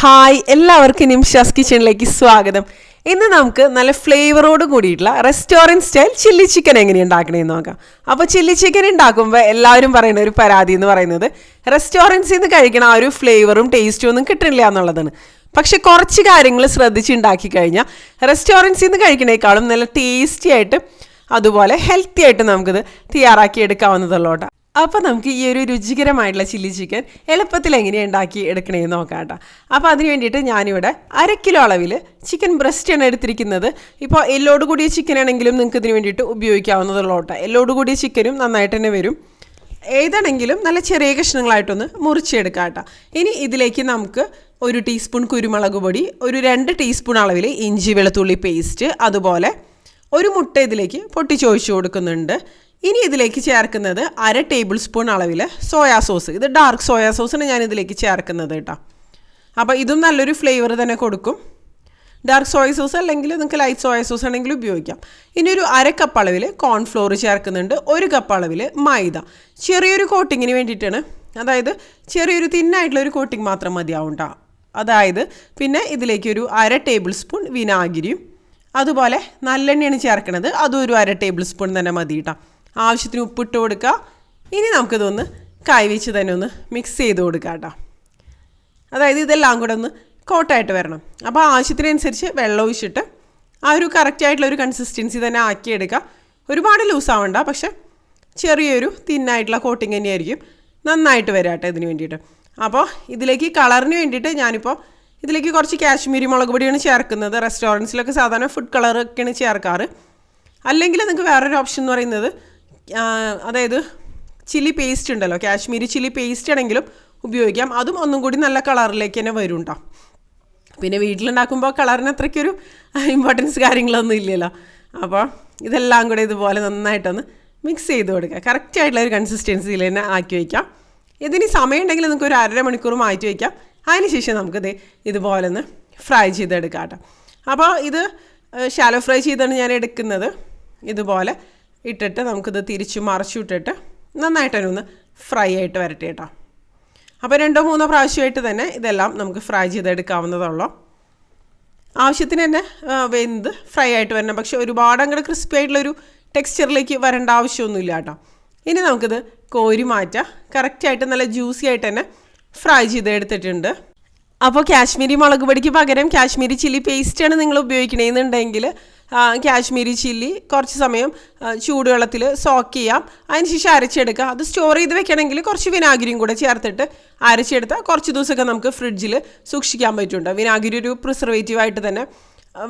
Hi, എല്ലാവർക്കും നിംഷാസ് കിച്ചണിലേക്ക് സ്വാഗതം. ഇന്ന് നമുക്ക് നല്ല ഫ്ലേവറോട് കൂടിയിട്ടുള്ള റെസ്റ്റോറൻറ്റ് സ്റ്റൈൽ ചില്ലി ചിക്കൻ എങ്ങനെ ഉണ്ടാക്കണമെന്ന് നോക്കാം. അപ്പോൾ ചില്ലി ചിക്കൻ ഉണ്ടാക്കുമ്പോൾ എല്ലാവരും പറയുന്ന ഒരു പരാതി എന്ന് പറയുന്നത് റെസ്റ്റോറൻറ്റ്സിൽ നിന്ന് കഴിക്കണ ആ ഒരു ഫ്ലേവറും ടേസ്റ്റും ഒന്നും കിട്ടില്ല എന്നുള്ളതാണ്. പക്ഷെ കുറച്ച് കാര്യങ്ങൾ ശ്രദ്ധിച്ചുണ്ടാക്കി കഴിഞ്ഞാൽ റെസ്റ്റോറൻറ്റ്സിൽ നിന്ന് കഴിക്കണേക്കാളും നല്ല ടേസ്റ്റി ആയിട്ട് അതുപോലെ ഹെൽത്തി ആയിട്ട് നമുക്കിത് തയ്യാറാക്കി എടുക്കാവുന്നതുള്ളൂ കേട്ടോ. അപ്പോൾ നമുക്ക് ഈ ഒരു രുചികരമായിട്ടുള്ള ചില്ലി ചിക്കൻ എളുപ്പത്തിൽ എങ്ങനെയാണ് ഉണ്ടാക്കി എടുക്കണമെന്ന് നോക്കാം കേട്ടോ. അപ്പോൾ അതിന് വേണ്ടിയിട്ട് ഞാനിവിടെ 1/2 കിലോ അളവിൽ ചിക്കൻ ബ്രസ്റ്റാണ് എടുത്തിരിക്കുന്നത്. ഇപ്പോൾ എല്ലോട് കൂടിയ ചിക്കൻ ആണെങ്കിലും നിങ്ങൾക്ക് ഇതിന് വേണ്ടിയിട്ട് ഉപയോഗിക്കാവുന്നതുള്ളൂ കേട്ടോ. എല്ലോട് കൂടിയ ചിക്കനും നന്നായിട്ട് തന്നെ വരും. ഏതാണെങ്കിലും നല്ല ചെറിയ കഷ്ണങ്ങളായിട്ടൊന്ന് മുറിച്ചെടുക്കാം കേട്ടോ. ഇനി ഇതിലേക്ക് നമുക്ക് 1 ടീസ്പൂൺ കുരുമുളക് പൊടി, ഒരു 2 ടീസ്പൂൺ അളവിൽ ഇഞ്ചി വെളുത്തുള്ളി പേസ്റ്റ്, അതുപോലെ 1 മുട്ട ഇതിലേക്ക് പൊട്ടിച്ചൊഴിച്ച് കൊടുക്കുന്നുണ്ട്. ഇനി ഇതിലേക്ക് ചേർക്കുന്നത് 1/2 ടേബിൾ സ്പൂൺ അളവിൽ സോയാ സോസ്. ഇത് ഡാർക്ക് സോയാ സോസാണ് ഞാൻ ഇതിലേക്ക് ചേർക്കുന്നത് കേട്ടോ. അപ്പോൾ ഇതും നല്ലൊരു ഫ്ലേവർ തന്നെ കൊടുക്കും. ഡാർക്ക് സോയ സോസ് അല്ലെങ്കിൽ നിങ്ങൾക്ക് ലൈറ്റ് സോയ സോസ് ആണെങ്കിലും ഉപയോഗിക്കാം. ഇനി ഒരു 1/2 കപ്പ് അളവിൽ കോൺഫ്ലോർ ചേർക്കുന്നുണ്ട്. 1 കപ്പ് അളവിൽ മൈദ. ചെറിയൊരു കോട്ടിങ്ങിന് വേണ്ടിയിട്ടാണ്, അതായത് ചെറിയൊരു തിന്നായിട്ടുള്ളൊരു കോട്ടിങ് മാത്രം മതിയാവും കേട്ടോ. അതായത് പിന്നെ ഇതിലേക്ക് ഒരു 1/2 ടേബിൾ സ്പൂൺ വിനാഗിരിയും അതുപോലെ നല്ലെണ്ണയാണ് ചേർക്കുന്നത്. അതും ഒരു 1/2 ടേബിൾ സ്പൂൺ തന്നെ മതി കേട്ടോ. ആവശ്യത്തിന് ഉപ്പിട്ട് കൊടുക്കുക. ഇനി നമുക്കിതൊന്ന് കൈവച്ച് തന്നെ ഒന്ന് മിക്സ് ചെയ്ത് കൊടുക്കുക കേട്ടോ. അതായത് ഇതെല്ലാം കൂടെ ഒന്ന് കോട്ടായിട്ട് വരണം. അപ്പോൾ ആവശ്യത്തിനനുസരിച്ച് വെള്ളം ഒഴിച്ചിട്ട് ആ ഒരു കറക്റ്റായിട്ടുള്ളൊരു കൺസിസ്റ്റൻസി തന്നെ ആക്കിയെടുക്കുക. ഒരുപാട് ലൂസാവണ്ട, പക്ഷെ ചെറിയൊരു തിന്നായിട്ടുള്ള കോട്ടിങ് തന്നെയായിരിക്കും നന്നായിട്ട് വരാം കേട്ടോ ഇതിന് വേണ്ടിയിട്ട്. അപ്പോൾ ഇതിലേക്ക് കളറിന് വേണ്ടിയിട്ട് ഞാനിപ്പോൾ ഇതിലേക്ക് കുറച്ച് കാശ്മീരി മുളക് പൊടിയാണ് ചേർക്കുന്നത്. റെസ്റ്റോറൻറ്റ്സിലൊക്കെ സാധാരണ ഫുഡ് കളറൊക്കെയാണ് ചേർക്കാറ്. അല്ലെങ്കിൽ നിങ്ങൾക്ക് വേറൊരു ഓപ്ഷൻ എന്ന് പറയുന്നത് അതായത് ചില്ലി പേസ്റ്റ് ഉണ്ടല്ലോ, കാശ്മീരി ചില്ലി പേസ്റ്റ് ആണെങ്കിലും ഉപയോഗിക്കാം. അതും ഒന്നും കൂടി നല്ല കളറിലേക്ക് തന്നെ വരും കേട്ടോ. പിന്നെ വീട്ടിലുണ്ടാക്കുമ്പോൾ കളറിന് അത്രയ്ക്കൊരു ഇമ്പോർട്ടൻസ് കാര്യങ്ങളൊന്നും ഇല്ലല്ലോ. അപ്പോൾ ഇതെല്ലാം കൂടെ ഇതുപോലെ നന്നായിട്ടൊന്ന് മിക്സ് ചെയ്ത് കൊടുക്കുക. കറക്റ്റായിട്ടുള്ള ഒരു കൺസിസ്റ്റൻസിയിൽ തന്നെ ആക്കി വയ്ക്കാം. ഇതിന് സമയം ഉണ്ടെങ്കിൽ നിങ്ങൾക്ക് ഒരു 1/2 മണിക്കൂർ മാറ്റി വയ്ക്കാം. അതിനുശേഷം നമുക്കിത് ഇതുപോലെ ഒന്ന് ഫ്രൈ ചെയ്തെടുക്കാം കേട്ടോ. അപ്പോൾ ഇത് ഷാലോ ഫ്രൈ ചെയ്താണ് ഞാൻ എടുക്കുന്നത്. ഇതുപോലെ ഇട്ടിട്ട് നമുക്കിത് തിരിച്ച് മറിച്ചിട്ടിട്ട് നന്നായിട്ട് തന്നെ ഒന്ന് ഫ്രൈ ആയിട്ട് വരട്ടെ കേട്ടോ. അപ്പോൾ 2-3 പ്രാവശ്യമായിട്ട് തന്നെ ഇതെല്ലാം നമുക്ക് ഫ്രൈ ചെയ്തെടുക്കാവുന്നതുള്ളൂ. ആവശ്യത്തിന് തന്നെ വെന്ത് ഫ്രൈ ആയിട്ട് വരണം. പക്ഷേ ഒരുപാട് അങ്ങോട്ട് ക്രിസ്പി ആയിട്ടുള്ളൊരു ടെക്സ്ചറിലേക്ക് വരേണ്ട ആവശ്യമൊന്നുമില്ല കേട്ടോ. ഇനി നമുക്കിത് കോരി മാറ്റാം. കറക്റ്റായിട്ട് നല്ല ജ്യൂസി ആയിട്ട് തന്നെ ഫ്രൈ ചെയ്തെടുത്തിട്ടുണ്ട്. അപ്പോൾ കാശ്മീരി മുളക് പൊടിക്ക് പകരം കാശ്മീരി ചില്ലി പേസ്റ്റാണ് നിങ്ങൾ ഉപയോഗിക്കണമെന്നുണ്ടെങ്കിൽ കാശ്മീരി ചില്ലി കുറച്ച് സമയം ചൂടുവെള്ളത്തിൽ സോക്ക് ചെയ്യാം. അതിനുശേഷം അരച്ചെടുക്കുക. അത് സ്റ്റോർ ചെയ്ത് വെക്കണമെങ്കിൽ കുറച്ച് വിനാഗിരിയും കൂടെ ചേർത്തിട്ട് അരച്ചെടുത്താൽ കുറച്ച് ദിവസമൊക്കെ നമുക്ക് ഫ്രിഡ്ജിൽ സൂക്ഷിക്കാൻ പറ്റുന്നുണ്ട്. വിനാഗിരി ഒരു പ്രിസർവേറ്റീവായിട്ട് തന്നെ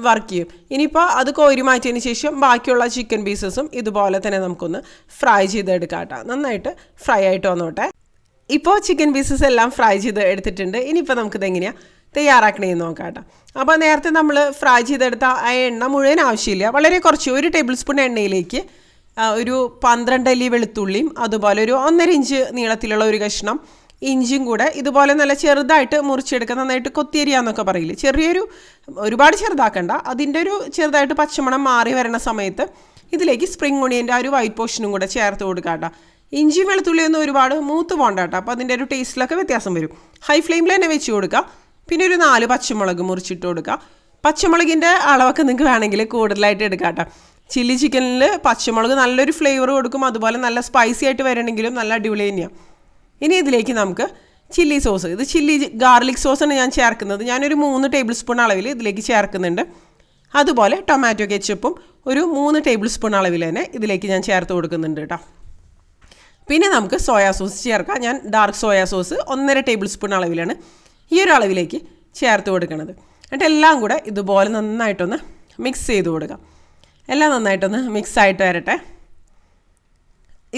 വർക്ക് ചെയ്യും. ഇനിയിപ്പോൾ അത് കോരി മാറ്റിയതിന് ശേഷം ബാക്കിയുള്ള ചിക്കൻ പീസസും ഇതുപോലെ തന്നെ നമുക്കൊന്ന് ഫ്രൈ ചെയ്തെടുക്കാം കേട്ടോ. നന്നായിട്ട് ഫ്രൈ ആയിട്ട് വന്നോട്ടെ. ഇപ്പോൾ ചിക്കൻ പീസസ് എല്ലാം ഫ്രൈ ചെയ്ത് എടുത്തിട്ടുണ്ട്. ഇനിയിപ്പോൾ നമുക്കിത് എങ്ങനെയാണ് തയ്യാറാക്കണമെന്ന് നോക്കാം കേട്ടോ. അപ്പോൾ നേരത്തെ നമ്മൾ ഫ്രൈ ചെയ്തെടുത്ത ആ എണ്ണ മുഴുവൻ ആവശ്യമില്ല. വളരെ കുറച്ച് 1 ടേബിൾ സ്പൂൺ എണ്ണയിലേക്ക് ഒരു 12 അല്ലി വെളുത്തുള്ളിയും അതുപോലെ ഒരു 1.5 ഇഞ്ച് നീളത്തിലുള്ള ഒരു കഷ്ണം ഇഞ്ചിയും കൂടെ ഇതുപോലെ നല്ല ചെറുതായിട്ട് മുറിച്ചെടുക്കുക. നന്നായിട്ട് കൊത്തിയരിയാന്നൊക്കെ പറയില്ലേ, ചെറിയൊരു ഒരുപാട് ചെറുതാക്കണ്ട. അതിൻ്റെ ഒരു ചെറുതായിട്ട് പച്ചമണം മാറി വരണ സമയത്ത് ഇതിലേക്ക് സ്പ്രിംഗ് ഒണിയൻ്റെ ആ ഒരു വൈറ്റ് പോർഷനും കൂടെ ചേർത്ത് കൊടുക്കാം കേട്ടോ. ഇഞ്ചി വെളുത്തുള്ളിയൊന്നും ഒരുപാട് മൂത്ത് പോകണ്ട കേട്ടോ. അപ്പോൾ അതിൻ്റെ ഒരു ടേസ്റ്റിലൊക്കെ വ്യത്യാസം വരും. ഹൈ ഫ്ലെയിമിൽ തന്നെ വെച്ച് കൊടുക്കുക. പിന്നെ ഒരു 4 പച്ചമുളക് മുറിച്ചിട്ട് കൊടുക്കുക. പച്ചമുളകിൻ്റെ അളവൊക്കെ നിങ്ങൾക്ക് വേണമെങ്കിൽ കൂടുതലായിട്ട് എടുക്കാം കേട്ടോ. ചില്ലി ചിക്കനിൽ പച്ചമുളക് നല്ലൊരു ഫ്ലേവർ കൊടുക്കും. അതുപോലെ നല്ല സ്പൈസി ആയിട്ട് വരണമെങ്കിലും നല്ല അടിപൊളി തന്നെയാണ്. ഇനി ഇതിലേക്ക് നമുക്ക് ചില്ലി സോസ്, ഇത് ചില്ലി ഗാർലിക് സോസാണ് ഞാൻ ചേർക്കുന്നത്. ഞാനൊരു 3 ടേബിൾ സ്പൂൺ അളവിൽ ഇതിലേക്ക് ചേർക്കുന്നുണ്ട്. അതുപോലെ ടൊമാറ്റോ കെച്ചപ്പും ഒരു 3 ടേബിൾ സ്പൂൺ അളവിൽ തന്നെ ഇതിലേക്ക് ഞാൻ ചേർത്ത് കൊടുക്കുന്നുണ്ട് കേട്ടോ. പിന്നെ നമുക്ക് സോയാ സോസ് ചേർക്കാം. ഞാൻ dark soya sauce 1.5 table spoon അളവിലാണ് ഈ ഒരു അളവിലേക്ക് ചേർത്ത് കൊടുക്കുന്നത്. എന്നിട്ട് എല്ലാം കൂടെ ഇതുപോലെ നന്നായിട്ടൊന്ന് മിക്സ് ചെയ്ത് കൊടുക്കാം. എല്ലാം നന്നായിട്ടൊന്ന് മിക്സ് ആയിട്ട് വരട്ടെ.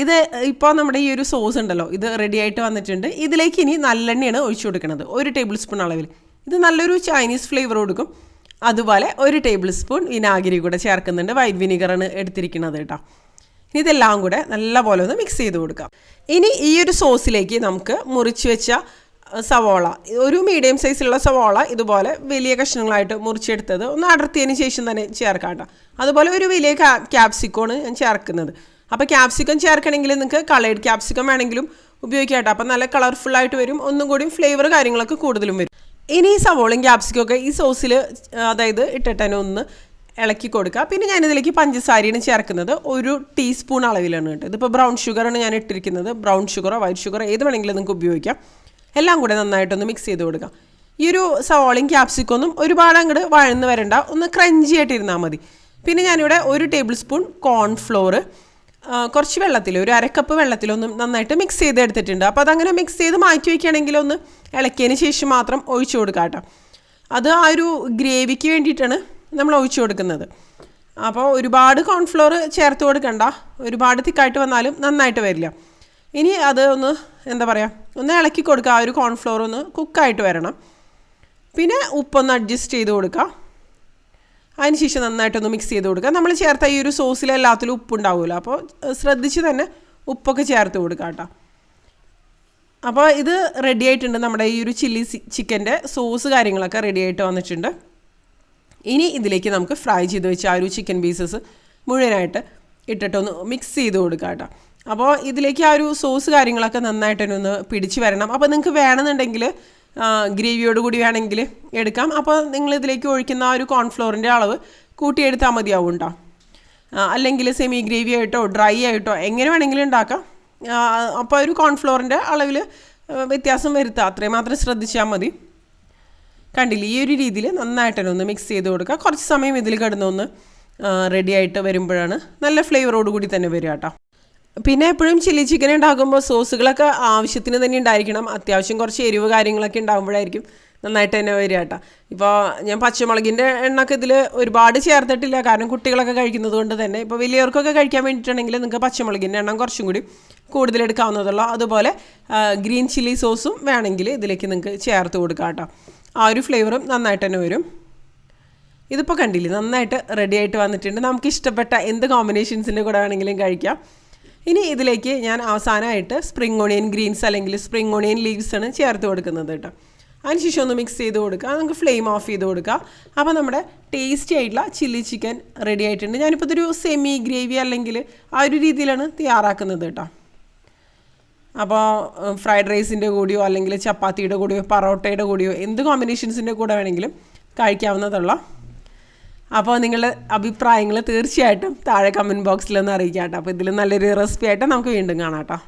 ഇത് ഇപ്പോൾ നമ്മുടെ ഈ ഒരു സോസ് ഉണ്ടല്ലോ, ഇത് റെഡി ആയിട്ട് വന്നിട്ടുണ്ട്. ഇതിലേക്ക് ഇനി നല്ലെണ്ണയാണ് ഒഴിച്ചു കൊടുക്കുന്നത്. 1 ടേബിൾ സ്പൂൺ അളവിൽ. ഇത് നല്ലൊരു ചൈനീസ് ഫ്ലേവർ കൊടുക്കും. അതുപോലെ 1 ടേബിൾ സ്പൂൺ വിനാഗിരി കൂടെ ചേർക്കുന്നുണ്ട്. വൈറ്റ് വിനീഗറാണ് എടുത്തിരിക്കുന്നത് കേട്ടോ. ഇനി ഇതെല്ലാം കൂടെ നല്ലപോലെ ഒന്ന് മിക്സ് ചെയ്ത് കൊടുക്കാം. ഇനി ഈ ഒരു സോസിലേക്ക് നമുക്ക് മുറിച്ച് വെച്ച സവോള, ഒരു മീഡിയം സൈസിലുള്ള സവോള ഇതുപോലെ വലിയ കഷ്ണങ്ങളായിട്ട് മുറിച്ചെടുത്തത് ഒന്ന് അടർത്തിയതിന് ശേഷം തന്നെ ചേർക്കാം കേട്ടോ. അതുപോലെ ഒരു വലിയ ക്യാപ്സിക്കമാണ് ഞാൻ ചേർക്കുന്നത്. അപ്പോൾ ക്യാപ്സിക്കം ചേർക്കണമെങ്കിൽ നിങ്ങൾക്ക് കളേർഡ് ക്യാപ്സിക്കം വേണമെങ്കിലും ഉപയോഗിക്കാം കേട്ടോ. അപ്പം നല്ല കളർഫുള്ളായിട്ട് വരും. ഒന്നും കൂടി ഫ്ലേവർ കാര്യങ്ങളൊക്കെ കൂടുതലും വരും. ഇനി ഈ സവോളയും ക്യാപ്സിക്കൊക്കെ ഈ സോസിൽ അതായത് ഇട്ടിട്ട് തന്നെ ഒന്ന് ഇളക്കി കൊടുക്കുക. പിന്നെ ഞാനിതിലേക്ക് പഞ്ചസാരയാണ് ചേർക്കുന്നത്. 1 ടീസ്പൂൺ അളവിലാണ് കേട്ടോ. ഇതിപ്പോൾ ബ്രൗൺ ഷുഗറാണ് ഞാൻ ഇട്ടിരിക്കുന്നത്. ബ്രൗൺ ഷുഗറോ വൈറ്റ് ഷുഗറോ ഏത് വേണമെങ്കിലും നിങ്ങൾക്ക് ഉപയോഗിക്കാം. എല്ലാം കൂടെ നന്നായിട്ടൊന്ന് മിക്സ് ചെയ്ത് കൊടുക്കുക. ഈ ഒരു സവോളയും ക്യാപ്സിക്കൊന്നും ഒരുപാട് അങ്ങോട്ട് വഴന്ന് വരണ്ട, ഒന്ന് ക്രഞ്ചി ആയിട്ടിരുന്നാൽ മതി. പിന്നെ ഞാനിവിടെ 1 ടേബിൾ സ്പൂൺ കോൺഫ്ലോർ കുറച്ച് വെള്ളത്തിൽ, ഒരു 1/2 കപ്പ് വെള്ളത്തിലൊന്നും നന്നായിട്ട് മിക്സ് ചെയ്ത് എടുത്തിട്ടുണ്ട്. അപ്പോൾ അതങ്ങനെ മിക്സ് ചെയ്ത് മാറ്റി വയ്ക്കുകയാണെങ്കിൽ ഒന്ന് ഇളക്കിയതിന് ശേഷം മാത്രം ഒഴിച്ചു കൊടുക്കാം കേട്ടോ. അത് ആ ഒരു ഗ്രേവിക്ക് വേണ്ടിയിട്ടാണ് നമ്മൾ ഒഴിച്ചു കൊടുക്കുന്നത്. അപ്പോൾ ഒരുപാട് കോൺഫ്ലോർ ചേർത്ത് കൊടുക്കണ്ട, ഒരുപാട് തിക്കായിട്ട് വന്നാലും നന്നായിട്ട് വരില്ല. ഇനി അത് ഒന്ന് എന്താ പറയുക, ഒന്ന് ഇളക്കി കൊടുക്കുക. ആ ഒരു കോൺഫ്ലോർ ഒന്ന് കുക്കായിട്ട് വരണം. പിന്നെ ഉപ്പൊന്ന് അഡ്ജസ്റ്റ് ചെയ്ത് കൊടുക്കുക. അതിന് ശേഷം നന്നായിട്ടൊന്ന് മിക്സ് ചെയ്ത് കൊടുക്കുക. നമ്മൾ ചേർത്ത ഈ ഒരു സോസിൽ എല്ലാത്തിലും ഉപ്പുണ്ടാവുമല്ലോ, അപ്പോൾ ശ്രദ്ധിച്ച് തന്നെ ഉപ്പൊക്കെ ചേർത്ത് കൊടുക്കുക കേട്ടോ. അപ്പോൾ ഇത് റെഡി ആയിട്ടുണ്ട്. നമ്മുടെ ഈ ഒരു ചില്ലി ചിക്കൻ്റെ സോസ് കാര്യങ്ങളൊക്കെ റെഡി ആയിട്ട് വന്നിട്ടുണ്ട്. ഇനി ഇതിലേക്ക് നമുക്ക് ഫ്രൈ ചെയ്ത് വെച്ച ആ ഒരു ചിക്കൻ പീസസ് മുഴുവനായിട്ട് ഇട്ടിട്ടൊന്ന് മിക്സ് ചെയ്ത് കൊടുക്കുക കേട്ടോ. അപ്പോൾ ഇതിലേക്ക് ആ ഒരു സോസ് കാര്യങ്ങളൊക്കെ നന്നായിട്ട് തന്നെ ഒന്ന് പിടിച്ച് വരണം. അപ്പോൾ നിങ്ങൾക്ക് വേണമെന്നുണ്ടെങ്കിൽ ഗ്രേവിയോട് കൂടി വേണമെങ്കിൽ എടുക്കാം. അപ്പോൾ നിങ്ങളിതിലേക്ക് ഒഴിക്കുന്ന ആ ഒരു കോൺഫ്ലോറിൻ്റെ അളവ് കൂട്ടിയെടുത്താൽ മതിയാവും കേട്ടോ. അല്ലെങ്കിൽ സെമി ഗ്രേവി ആയിട്ടോ ഡ്രൈ ആയിട്ടോ എങ്ങനെ വേണമെങ്കിലും ഉണ്ടാക്കാം. അപ്പോൾ ഒരു കോൺഫ്ലോറിൻ്റെ അളവിൽ വ്യത്യാസം വരുത്തുക, അത്രയും മാത്രം ശ്രദ്ധിച്ചാൽ മതി. കണ്ടില്ല, ഈ ഒരു രീതിയിൽ നന്നായിട്ട് തന്നെ ഒന്ന് മിക്സ് ചെയ്ത് കൊടുക്കുക. കുറച്ച് സമയം ഇതിൽ കിടന്നൊന്ന് റെഡി ആയിട്ട് വരുമ്പോഴാണ് നല്ല ഫ്ലേവറോട് കൂടി തന്നെ വരിക കേട്ടോ. പിന്നെ എപ്പോഴും ചില്ലി ചിക്കൻ ഉണ്ടാക്കുമ്പോൾ സോസുകളൊക്കെ ആവശ്യത്തിന് തന്നെ ഉണ്ടായിരിക്കണം. അത്യാവശ്യം കുറച്ച് എരിവ് കാര്യങ്ങളൊക്കെ ഉണ്ടാകുമ്പോഴായിരിക്കും നന്നായിട്ട് തന്നെ വരിക കേട്ടോ. ഇപ്പോൾ ഞാൻ പച്ചമുളകിൻ്റെ എണ്ണൊക്കെ ഇതിൽ ഒരുപാട് ചേർത്തിട്ടില്ല, കാരണം കുട്ടികളൊക്കെ കഴിക്കുന്നത് കൊണ്ട് തന്നെ. ഇപ്പോൾ വലിയവർക്കൊക്കെ കഴിക്കാൻ വേണ്ടിയിട്ടുണ്ടെങ്കിൽ നിങ്ങൾക്ക് പച്ചമുളകിൻ്റെ എണ്ണം കുറച്ചും കൂടി കൂടുതൽ എടുക്കാവുന്നതുള്ളൂ. അതുപോലെ ഗ്രീൻ ചില്ലി സോസും വേണമെങ്കിൽ ഇതിലേക്ക് നിങ്ങൾക്ക് ചേർത്ത് കൊടുക്കാം കേട്ടോ. ആ ഒരു ഫ്ലേവറും നന്നായിട്ട് തന്നെ വരും. ഇതിപ്പോൾ കണ്ടില്ലേ, നന്നായിട്ട് റെഡി ആയിട്ട് വന്നിട്ടുണ്ട്. നമുക്ക് ഇഷ്ടപ്പെട്ട എന്ത് കോമ്പിനേഷൻസിൻ്റെ കൂടെ വേണമെങ്കിലും കഴിക്കാം. ഇനി ഇതിലേക്ക് ഞാൻ അവസാനമായിട്ട് സ്പ്രിംഗ് ഓണിയൻ ഗ്രീൻസ് അല്ലെങ്കിൽ സ്പ്രിംഗ് ഓണിയൻ ലീവ്സാണ് ചേർത്ത് കൊടുക്കുന്നത് കേട്ടോ. അതിനുശേഷം ഒന്ന് മിക്സ് ചെയ്ത് കൊടുക്കുക. നമുക്ക് ഫ്ലെയിം ഓഫ് ചെയ്ത് കൊടുക്കുക. അപ്പോൾ നമ്മുടെ ടേസ്റ്റി ആയിട്ടുള്ള ചില്ലി ചിക്കൻ റെഡി ആയിട്ടുണ്ട്. ഞാനിപ്പോൾ ഇതൊരു സെമി ഗ്രേവി അല്ലെങ്കിൽ ആ ഒരു രീതിയിലാണ് തയ്യാറാക്കുന്നത് കേട്ടോ. അപ്പോൾ ഫ്രൈഡ് റൈസിൻ്റെ കൂടെയോ അല്ലെങ്കിൽ ചപ്പാത്തിയുടെ കൂടെയോ പൊറോട്ടയുടെ കൂടെയോ എന്ത് കോമ്പിനേഷൻസിൻ്റെ കൂടെ വേണമെങ്കിലും കഴിക്കാവുന്നതുള്ള. അപ്പോൾ നിങ്ങളുടെ അഭിപ്രായങ്ങൾ തീർച്ചയായിട്ടും താഴെ കമൻറ്റ് ബോക്സിലൊന്ന് അറിയിക്കാം കേട്ടോ. അപ്പോൾ ഇതിൽ നല്ലൊരു റെസിപ്പി ആയിട്ട് നമുക്ക് വീണ്ടും കാണാം കേട്ടോ.